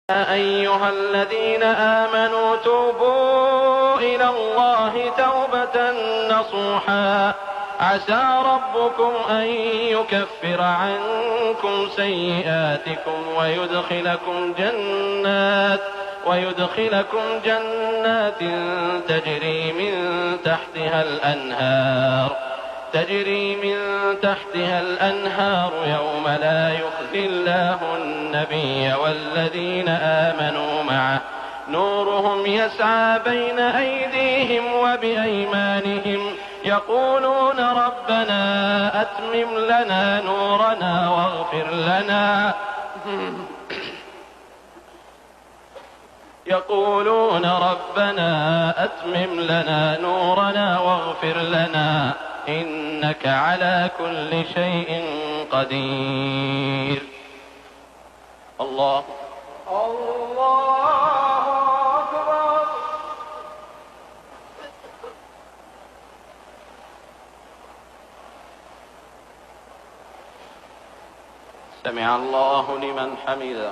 يا أيها الذين آمنوا توبوا إلى الله توبة نصوحا عسى ربكم أن يكفر عنكم سيئاتكم ويدخلكم جنات تجري من تحتها الأنهار يوم لا يخزي الله النبي والذين آمنوا معه نورهم يسعى بين أيديهم وبأيمانهم يقولون ربنا أتمم لنا نورنا واغفر لنا إنك على كل شيء قدير. الله أكبر. سمع الله لمن حمده.